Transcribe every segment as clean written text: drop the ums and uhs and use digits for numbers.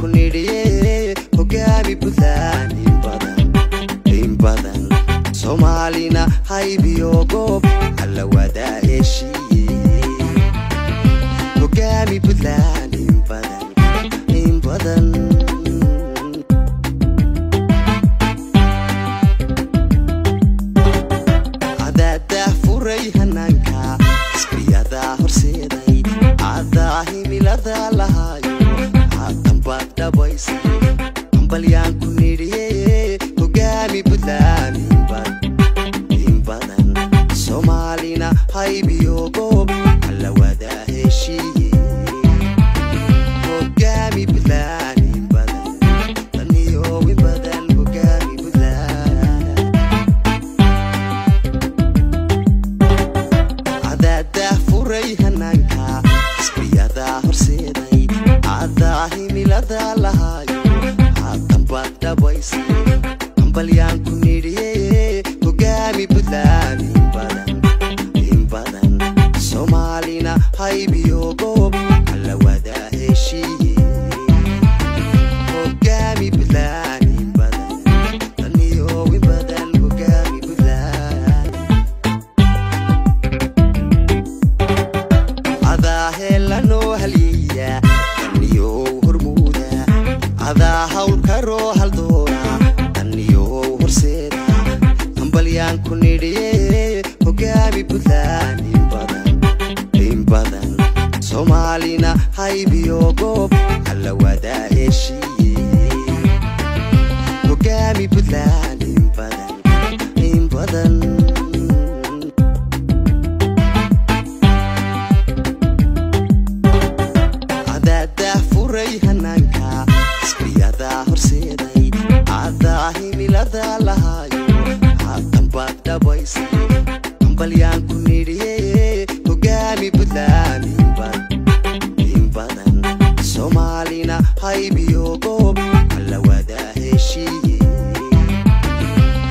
كنيري هجامي بلان إن بدن سومالينا هاي بيوقف على ودا إشي هجامي بلان إن بدن عددا فري هنانكا سبيادا هرسيداي عدا هيميلادا لهايو عدن بادا بايسي أمباليان كنيري هجامي بلان إن بدن سومالينا هاي بيوقف على ودا هشي هجامي بلان إن بدن تنيو إن بدن هجامي بلان عددا فري هنانكا سبيادا هرسيداي عدا هيميلادا لهايو عدن بادا بايسي أمباليان كنيري هجامي بلان إن بدن سومالينا هاي بيوقف على ودا هشي هجامي بلان إن بدن تنيو إن بدن هجامي بلان عدا هلانو هليا تنيو هرمودا عدا هول كارو هالدورا تنيو هرسيدا أمباليان كنيري هجامي بلان إن بدن سومالينا هاي بيوقف على ودا إشي هجامي بلان إن بدن عددا فري هنانكا سبيادا هرسيداي عدا هيميلادا لهايو عدن بادا بايسي أمباليان كنيري هجامي بلان إن بدن سومالينا هاي بيوقف على ودا هشي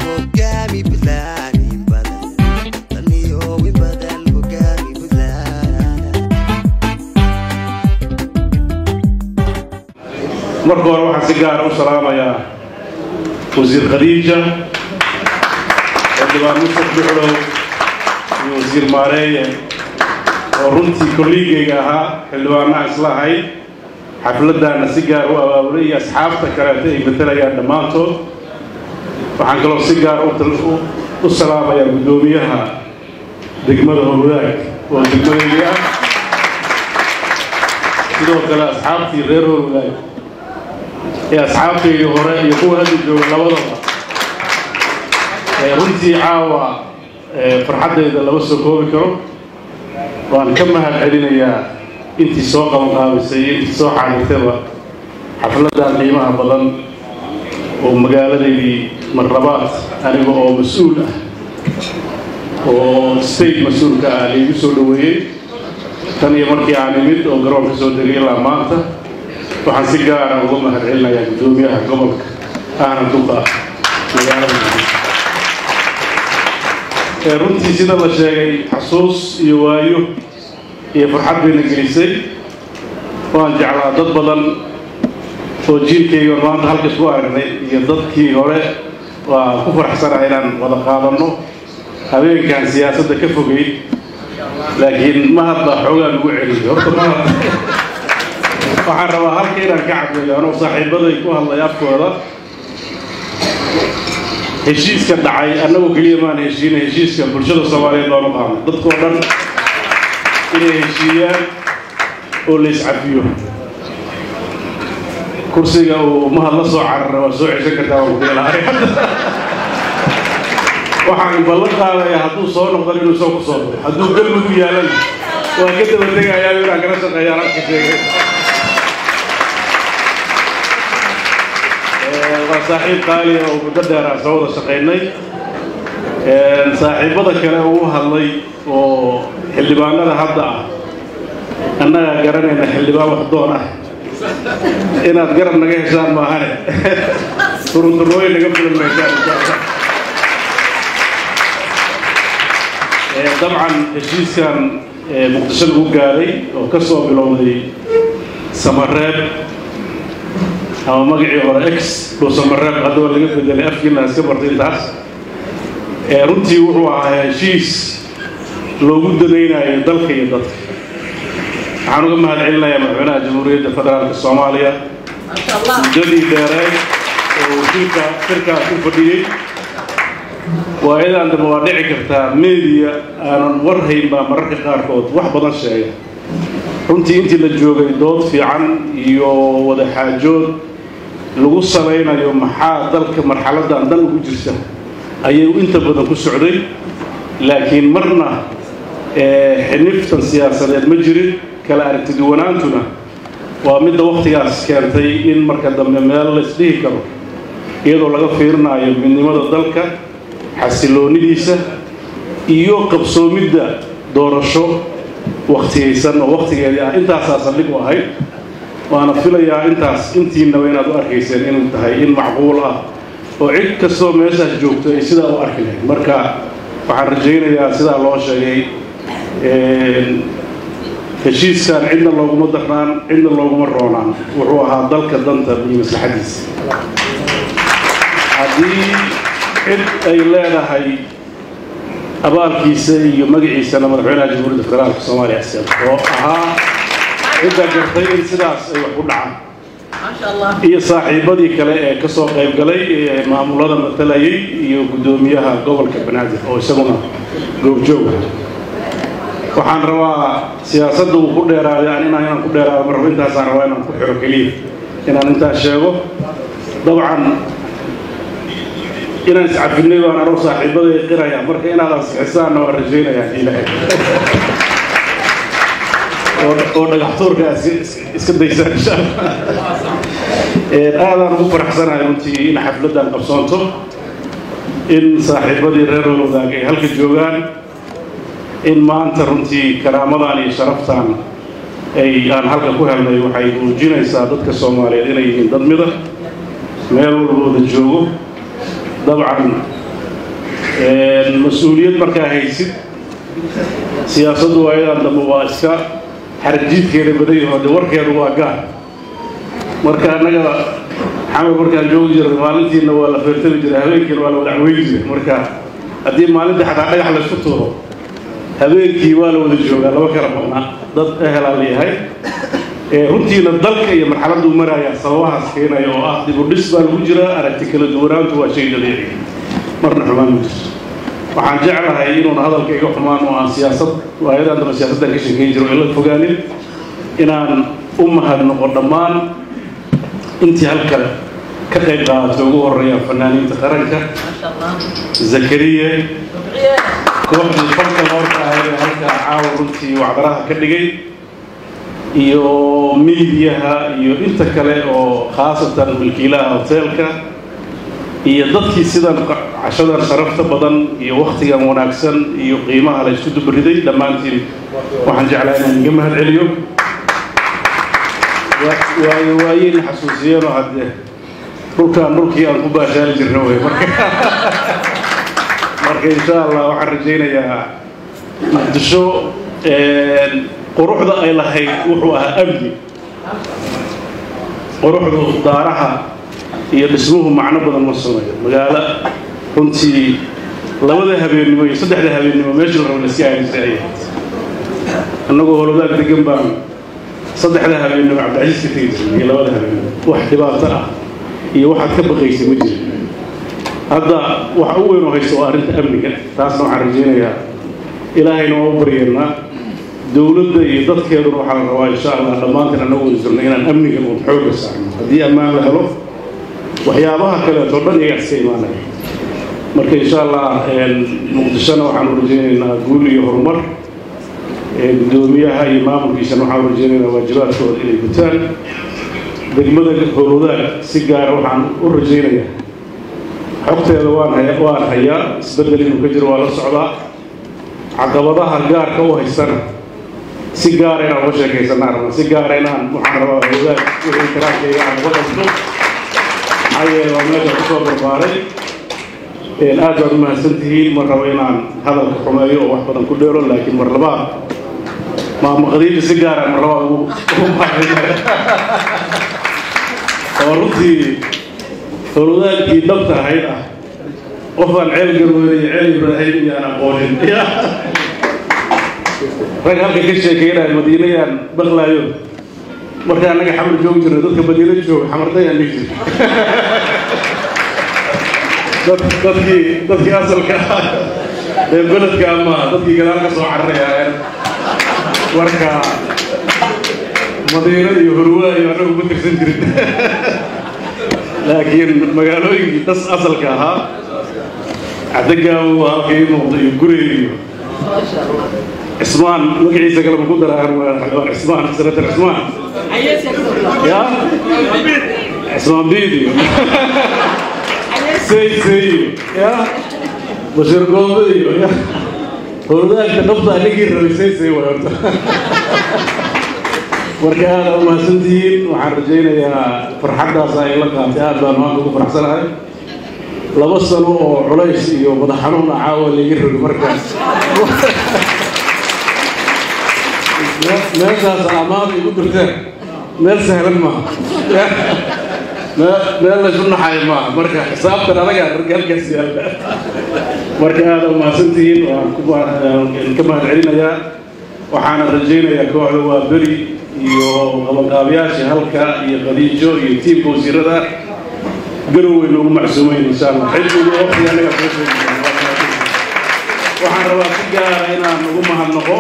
هجامي بلان إن بدن تنيو إن بدن هجامي بلان مركور waxaan si gaar ah u salaamayaa wasiir Khadija oo Mustafa Duxlo iyo wasiir Maareeye oo runtii kolleegayga ahaa xildhibaanaha islahay xafladana si gaar u abaabulay asxaabta kale ee matalayaan dhamaantood waxaan kaloo si gaar u salaamayaa gudoomiyaha degmada Howlaag oo degmadayga sidoo kale asxaabtii reer Howlaag يا أصحابي هراء يقول هذا الجو لوضع رنتي عاوة فرحة إذا لبسوا كوبكرو وأن كم هالحدينا يا أنتي سوق مقابسي أنتي سوق عن الثبة حفلة قيمة بدن ومقالة لي مربات أنا بقى مسؤولة وستيت مسؤول كأهلي مسؤولوين ثانية مركي عامل وقرأ في سودانية لامانته waxaan si gaar ah uga mahadcelinayaa gudoomiyaha gobolka aanan duqa runtii sida la sheegay xasuus iyo waayo iyo farxad bayna gelisay waan jeclaa dad badan oo jiilkayga maanta halkaas ku aragnay iyo dadkii hore waa ku faraxsanahay inaan wada qaadano habeenkan siyaasadda ka fogay laakiin ma hadda xoogaa lagu celiyo horta ma waxaan rabaa halka inaan ka caddeeyo anoo saaxiibaday ku hadlay afkooda heshiiska dhacay annagu keliya maan heshiinay heshiiska bulshada Soomaaliyeed loo qaamay dadkoo dhan inay heshiiyaan oo la iscafiyo kursiga uu ma hadla soo carara waa soo ceshan kartaa waa ku leeyahay waxaan ballan qaadayaa hadduu soo noqdo inuu soo ku soo baxo hadduu galmudug yaalana waa ka daba tegayaa inaan kala shaqeeyo halka sheegay صاحب قالي أو مقدر عصور شقيني صاحب هذا كله هو هاللي واللي بعنا هذا أنا قررنا إن اللي بعنا وحدونا إن أتقرب نجح زان ما هني ترون الرؤية اللي قبل المكان طبعا الشيء كان مقتصر وقاري وكسر بلوني سمرات ama magacii hore x dhuusamareeb haddaba laga bedelay afkiina iska bartay intaas runtii wuxuu ahaa heshiis loogu danaynayo dalka iyo dadka waxaan uga mahad celinayaa madaxweynaha jamhuuriyadda federaalka soomaaliya muddadii dheereed oo wasiirka shirkaas u fadhiyey waayadan dambe waa dhici kartaa meediya aanan warhayn baa mararka qaarkood wax badan sheega runtii intii la joogay dood fiican iyo wada xaajood lagu salaynayo maxaa dalka marxaladan dan ugu jirta ayay inta badan ku socday laakiin marna xiniftan siyaasadeed ma jirin kala aragtiduwanaantuna waa midda waqtigaas keentay in marka dambe meel la isdhihi karo iyadoo laga fiirinayo midnimada dalka xasiloonidiisa iyo qabsoomidda doorasho waqtigaysan oo waqtigeedii ah intaasaa saldhig u ahayd waana filayaa intaas intiinaba inaad u arkayseen inuu tahay in macquul ah oo cid kastoo meeshaas joogto ay sidaa u arki lahayd marka waxaan rajaynayaa sidaa loo sheegay heshiiskan cidna looguma darnaan cidna looguma roonaan wuxuu ahaa dalka danta iyo maslaxadiisa haddii cid ay leedahay abaalkiisa iyo magaciisana madaxweynaha jamhuuriyadda federaalka soomaaliya oo ahaa cidda gartay in sidaas ay wax ku dhacaan iyo saaxiibadii kale ee ka soo qayb galay ee maamulada matalayay iyo guddoomiyaha gobolka banaadir oo isaguna goobjooga waxaan rabaa siyaasadda uu ku dheeraaday inaan ku dheeraado marrabo intaasaan rabaa inaan ku xiro keliya inaan intaas sheego dabcan inaan iscafinay baan anoo saaxiibaday qiraya marka inaad ansixisaanna waan rajaynayaa ilaahay oo dhagaxtuurka iska daysaan insha allah aadaan ugu faraxsanahay runtii in xafladdan qabsoonto in saaxiibadii reer Wadaag ay halka joogaan in maanta runtii karaamadan iyo sharaftan ay aan halka ku helnay waxay muujinaysaa dadka Soomaaliyeed inay yihiin dad midab meel walba joogo dabcan mas'uuliyad markaa haysid siyaasaddu waayadan dambe waa iska xarjiidkeeda baday oo warkeedu waa gaar marka anaga xamar markaan joogi jiray maalintiina waa la feertami jiray habeenkiina waa la wada caweyni jiray marka haddii maalinta xataa dhagax la isku tuuro habeenkii waa la wada joogaa laba kala maqnaa dad ehelaa leeyahay runtiina dalka iyo marxaladdu maraya sababahaas keenaya oo ah dib u dhis baa lagu jiraa aragti kala duwanaantu waa shay dabiici marna xumaan ma jirto waxaan jeclahay inuun hadalka iga xumaan oo aan siyaasad waayadan dambe siyaasaddan ka sheekeyn jiro ila fogaanin inaan u mahadnaqo dhammaan intii halkan ka qayb qaadatay ugu horeeya fanaaniinta qaranka zakariya kooxdii falka loorka ahayd ee halkaa caawa runtii wacdaraha ka dhigay iyo miidiyaha iyo inta kale oo khaasatan milkiilaha hoteelka iyo dadkii sidan cashadan sharafta badan iyo waqtigan wanaagsan iyo qiimaha la isku dubriday dhammaantiin waxaan jeclaa inaan iga mahad celiyo waayeen xasuusiyeenoo haddee dhulkii aan ku baashaali jirna wey marka insha allah waxaan rajaynayaa muqdisho quruxda ay lahayd wuxuu ahaa amni quruxdu daaraha iyo dhismuhu macno badan ma sameeyo magaalo runtii labada habeennimo iyo saddexda habeennimo meeshii la rabo la iska aaminsan annagoo Wadaag degan baan saddexda habeennimo Cabdicasiis ka tegi jiray iyo labada habeennimo wax dhibaato ah iyo waxaad ka baqaysay ma jiro hadda waxa ugu weyn oo haysto waa arrinta amniga taasna waxaan rajaynayaa ilaahayna waa u baryeennaa dowladda iyo dadkeeduna waxaa la rabaa insha allah dhammaantiin annagu isirno inaan amniga uun xoogga saarno haddii ammaan la helo waxyaabaha kaleetoo dhan iyagaa iska imaanaya marka insha allah muqdishona waxaan u rajaynaynaa guul iyo horumar guddoomiyaha iyo maamulkiisana waxaan u rajaynaynaa waajibaadkooda inay gutaan degmada Wadaag si gaara waxaan u rajaynayaa xogteeda waan hayaa isbeddel inuu ka jiro waa la socdaa caqabadaha gaarka u haysana si gaar inaan uga sheekaysanaa rabaa si gaar inaan waxaan rabaa Wadaag wixii karaakayga aan uga qabto maxaa yeele waa meesha ku soo barbaaray aad baad u mahadsantihiin mar rabo inaan hadalka xumeeyo oo wax badan ku dheero laakiin mar labaad maamaqadiinta si gaara mar labaad ugu baaxaya ورنتي هولودان كي دكتور هيدا وفان عيل قلبي عيل إبراهيم أنا قولين رجع هالك كيشة كيرا المدينة بغلايو مركان أنا حمل جوم جرد ذلك مدينة جو حمرتين نيجي dadkii asalka ee beledka ama dadkii gadaal ka soo cararayaan warka madiina iyo hurwaa iyo anagu ma tirsan jirin laakiin magaalooyinkii das asalka ahaa cadagaawo halkii muuqda iyo guriga عثمان وقعي سكر بقدر عثمان سنة عثمان يا عثمان بيدي سي يا بشير قومي يا هرداك تقبض عليك الرئيسي وقت مركان ما سنتين وحرجينا يا فرحنا صاير لك هذا ما تقول فرح سنة لبصلوا عليسي وبضحنونا عاول يجروا المركز meeshaas amaad igu dirteen meel sahlan maaha meel la isu naxayo maaha marka xisaabtan anaga halkaas yaalla marka aad u mahadsantihiin waan ka mahadcelinayaa waxaana rajaynayaa kooxda waa beri iyo qabanqaabiyaasha halka iyo qadiijo iyo tiimka wasiirada garowey loogu macsuumeyn insha allah xilligu waqtiga anaga soo sheegay waxaan rabaa si gaara inaan ugu mahadnaqo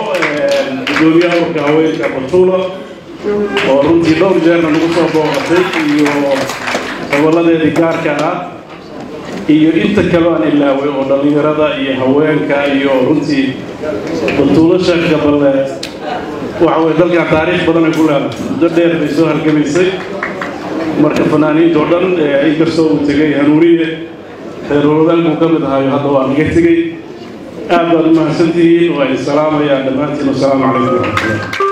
gudoomiyaha ururka haweenka Batuula oo runtii dhowr jeerna nagu soo booqatay iyo goboladeedii gaarka ah iyo inta kale aan ilaaway oo dhalinyarada iyo haweenka iyo runtii Batuula sheekh balle waxa way dalka taariikh badan ay ku leedahay muddo dheer bay soo halgamaysay marka fanaaniinta oo dhan ay kasoo tagay hanuuniye reeroodanku ka mid ahayo hadda waa naga tegay aad baad u mahadsantihiin waa salaam ayaa dhammaantiin wasalaamu calaykum